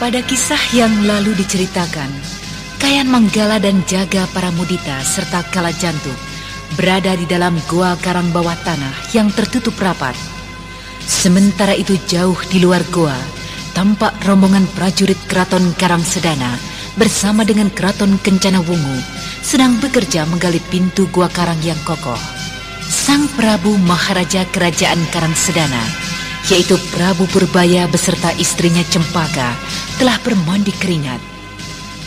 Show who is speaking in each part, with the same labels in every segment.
Speaker 1: Pada kisah yang lalu diceritakan, Kayan Manggala dan Jaga Paramudita serta Kalajantuk berada di dalam goa karang bawah tanah yang tertutup rapat. Sementara itu jauh di luar goa, tampak rombongan prajurit Keraton Karangsedana bersama dengan Keraton Kencana Wungu sedang bekerja menggali pintu gua karang yang kokoh. Sang Prabu Maharaja Kerajaan Karangsedana, yaitu Prabu Purbaya beserta istrinya Cempaka, telah bermandi keringat.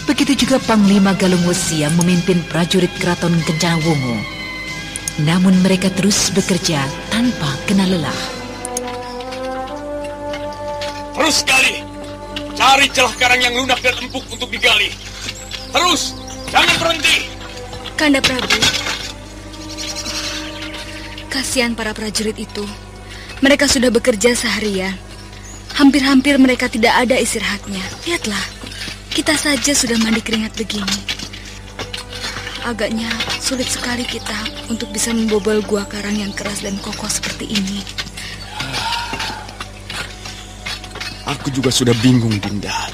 Speaker 1: Begitu juga Panglima Galung Wesi yang memimpin prajurit Keraton Kencana Wungu. Namun mereka terus bekerja tanpa kena lelah.
Speaker 2: Terus gali, cari celah karang yang lunak dan empuk untuk digali. Terus, jangan berhenti.
Speaker 3: Kanda Prabu, kasihan para prajurit itu. Mereka sudah bekerja seharian. Hampir-hampir mereka tidak ada istirahatnya. Lihatlah, kita saja sudah mandi keringat begini. Agaknya sulit sekali kita untuk bisa membobol gua karang yang keras dan kokoh seperti ini.
Speaker 2: Aku juga sudah bingung, Dinda.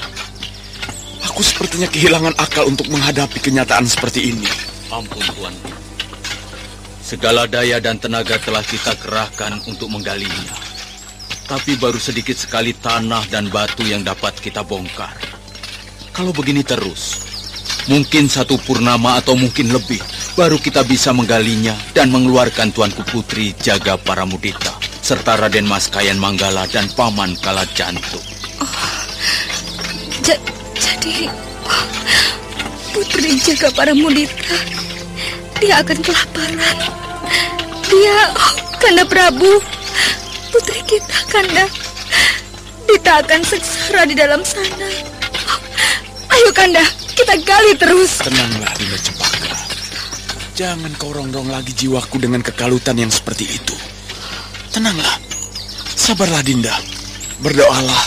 Speaker 2: Aku sepertinya kehilangan akal untuk menghadapi kenyataan seperti ini.
Speaker 4: Ampun, Tuan. Segala daya dan tenaga telah kita kerahkan untuk menggalinya. Tapi baru sedikit sekali tanah dan batu yang dapat kita bongkar. Kalau begini terus, mungkin satu purnama atau mungkin lebih, baru kita bisa menggalinya dan mengeluarkan Tuanku Putri Jaga Paramudita, serta Raden Mas Kayan Manggala dan Paman Kalajantuk.
Speaker 3: Jadi, Putri Jaga Paramudita, dia akan kelaparan. Kanda Prabu, putri kita, Kanda. Dita akan sengsara di dalam sana. Ayo, Kanda, kita gali terus.
Speaker 2: Tenanglah, Dinda Cempaka. Jangan kau rongrong lagi jiwaku dengan kekalutan yang seperti itu. Tenanglah. Sabarlah, Dinda. Berdoalah.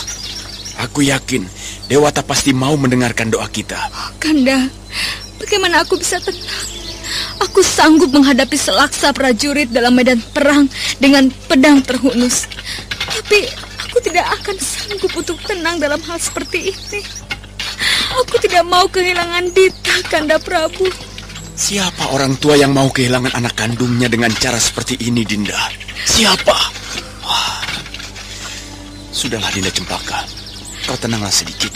Speaker 2: Aku yakin Dewata pasti mau mendengarkan doa kita.
Speaker 3: Kanda, bagaimana aku bisa tenang? Aku sanggup menghadapi selaksa prajurit dalam medan perang dengan pedang terhunus. Tapi aku tidak akan sanggup untuk tenang dalam hal seperti ini. Aku tidak mau kehilangan Dita, Kanda Prabu.
Speaker 2: Siapa orang tua yang mau kehilangan anak kandungnya dengan cara seperti ini, Dinda? Siapa? Wah. Sudahlah, Dinda Cempaka. Kau tenanglah sedikit.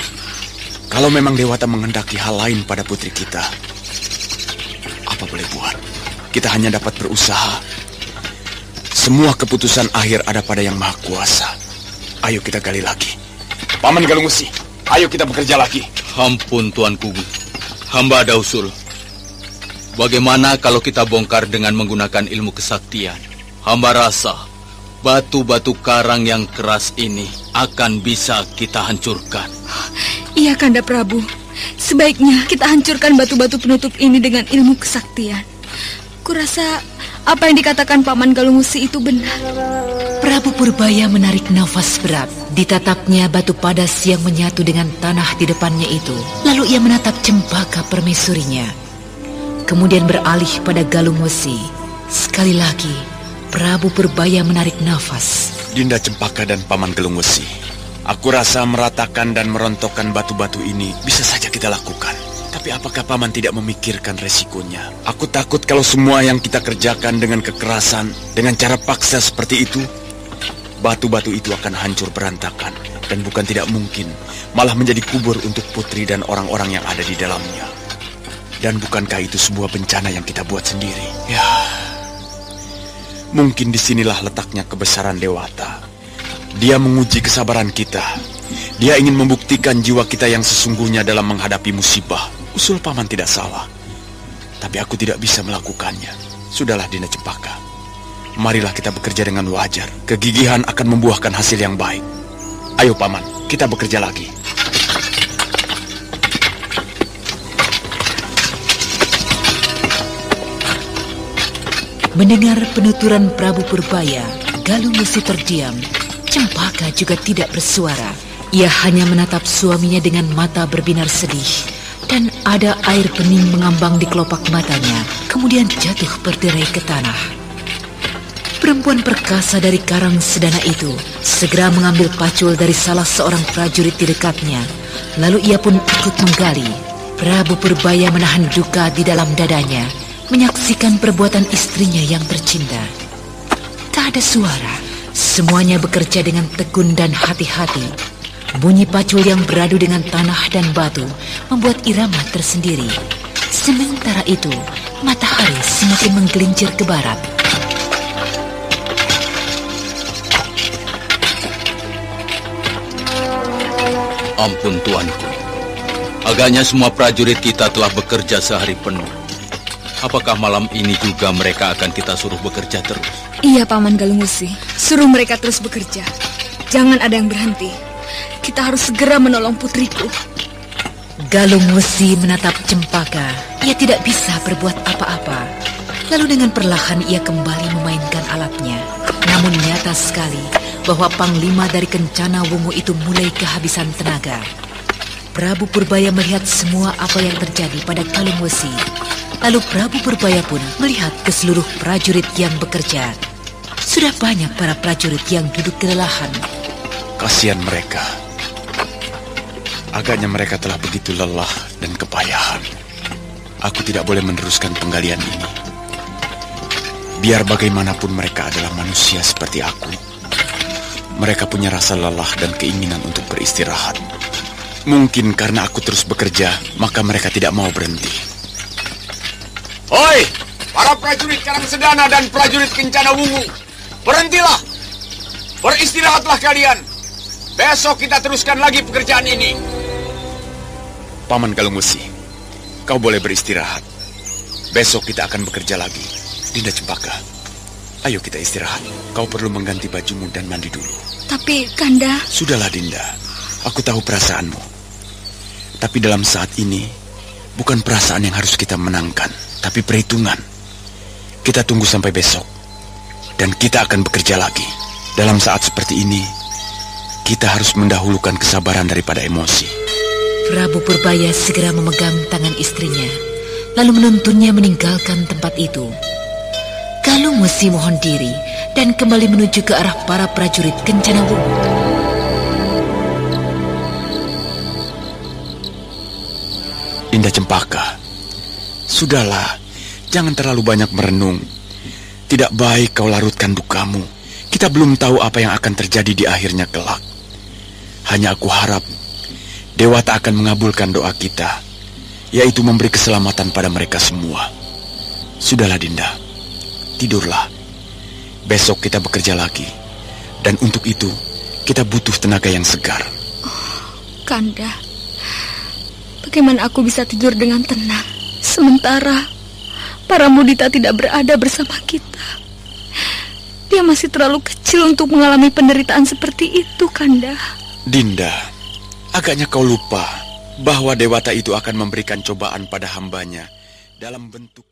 Speaker 2: Kalau memang Dewata menghendaki hal lain pada putri kita, apa boleh buat? Kita hanya dapat berusaha. Semua keputusan akhir ada pada Yang Maha Kuasa. Ayo kita gali lagi. Paman Galung Wesi, ayo kita bekerja lagi.
Speaker 4: Ampun, Tuanku. Hamba ada usul. Bagaimana kalau kita bongkar dengan menggunakan ilmu kesaktian? Hamba rasa batu-batu karang yang keras ini akan bisa kita hancurkan.
Speaker 3: Iya, Kanda Prabu. Sebaiknya kita hancurkan batu-batu penutup ini dengan ilmu kesaktian. Kurasa apa yang dikatakan Paman Galung Wesi itu benar.
Speaker 1: Prabu Purbaya menarik nafas berat. Ditatapnya batu padas yang menyatu dengan tanah di depannya itu. Lalu ia menatap Cempaka permaisurinya. Kemudian beralih pada Galung Wesi. Sekali lagi Prabu Purbaya menarik nafas.
Speaker 2: Dinda Cempaka dan Paman Galung Wesi, aku rasa meratakan dan merontokkan batu-batu ini bisa saja kita lakukan. Tapi apakah Paman tidak memikirkan resikonya? Aku takut kalau semua yang kita kerjakan dengan kekerasan, dengan cara paksa seperti itu, batu-batu itu akan hancur berantakan. Dan bukan tidak mungkin, malah menjadi kubur untuk putri dan orang-orang yang ada di dalamnya. Dan bukankah itu sebuah bencana yang kita buat sendiri? Ya, mungkin disinilah letaknya kebesaran Dewata. Dia menguji kesabaran kita. Dia ingin membuktikan jiwa kita yang sesungguhnya dalam menghadapi musibah. Usul Paman tidak salah. Tapi aku tidak bisa melakukannya. Sudahlah, Dinda Cempaka. Marilah kita bekerja dengan wajar. Kegigihan akan membuahkan hasil yang baik. Ayo, Paman, kita bekerja lagi.
Speaker 1: Mendengar penuturan Prabu Purbaya, Galung Wesi terdiam. Cempaka juga tidak bersuara. Ia hanya menatap suaminya dengan mata berbinar sedih. Dan ada air bening mengambang di kelopak matanya, kemudian jatuh berderai ke tanah. Perempuan perkasa dari Karangsedana itu segera mengambil pacul dari salah seorang prajurit di dekatnya, Lalu ia pun ikut menggali. Prabu Purbaya menahan duka di dalam dadanya, menyaksikan perbuatan istrinya yang tercinta. Tak ada suara, semuanya bekerja dengan tekun dan hati-hati. Bunyi pacul yang beradu dengan tanah dan batu membuat irama tersendiri. Sementara itu, matahari semakin menggelincir ke barat.
Speaker 4: Ampun tuanku, agaknya semua prajurit kita telah bekerja sehari penuh. Apakah malam ini juga mereka akan kita suruh bekerja terus?
Speaker 3: Iya, Paman Galung Wesi. Suruh mereka terus bekerja. Jangan ada yang berhenti. Kita harus segera menolong putriku.
Speaker 1: Galung Wesi menatap Cempaka. Ia tidak bisa berbuat apa-apa. Lalu dengan perlahan ia kembali memainkan alatnya. Namun nyata sekali bahwa Panglima dari Kencana Wungu itu mulai kehabisan tenaga. Prabu Purbaya melihat semua apa yang terjadi pada Galung Wesi. Lalu Prabu Purbaya pun melihat ke seluruh prajurit yang bekerja. Sudah banyak para prajurit yang duduk kelelahan.
Speaker 2: Kasihan mereka. Agaknya mereka telah begitu lelah dan kepayahan. Aku tidak boleh meneruskan penggalian ini. Biar bagaimanapun mereka adalah manusia seperti aku. Mereka punya rasa lelah dan keinginan untuk beristirahat. Mungkin karena aku terus bekerja, maka mereka tidak mau berhenti. Hoi, para prajurit Karangsedana dan prajurit Kencana Wungu, berhentilah. Beristirahatlah kalian. Besok kita teruskan lagi pekerjaan ini. Paman Galung Wesi, kau boleh beristirahat. Besok kita akan bekerja lagi. Dinda Cempaka, ayo kita istirahat. Kau perlu mengganti bajumu dan mandi dulu.
Speaker 3: Tapi, Kanda...
Speaker 2: Sudahlah, Dinda. Aku tahu perasaanmu. Tapi dalam saat ini, bukan perasaan yang harus kita menangkan, tapi perhitungan. Kita tunggu sampai besok. Dan kita akan bekerja lagi. Dalam saat seperti ini, kita harus mendahulukan kesabaran daripada emosi.
Speaker 1: Prabu Purbaya segera memegang tangan istrinya, lalu menuntunnya meninggalkan tempat itu. Galung Wesi mohon diri dan kembali menuju ke arah para prajurit Kencana Wungu.
Speaker 2: Dinda Cempaka, sudahlah, jangan terlalu banyak merenung. Tidak baik kau larutkan dukamu. Kita belum tahu apa yang akan terjadi di akhirnya kelak. Hanya aku harap Dewata akan mengabulkan doa kita, yaitu memberi keselamatan pada mereka semua. Sudahlah, Dinda. Tidurlah. Besok kita bekerja lagi. Dan untuk itu, kita butuh tenaga yang segar.
Speaker 3: Kanda, bagaimana aku bisa tidur dengan tenang sementara para mudita tidak berada bersama kita? Dia masih terlalu kecil untuk mengalami penderitaan seperti itu, Kanda.
Speaker 2: Dinda, agaknya kau lupa bahwa Dewata itu akan memberikan cobaan pada hambanya dalam bentuk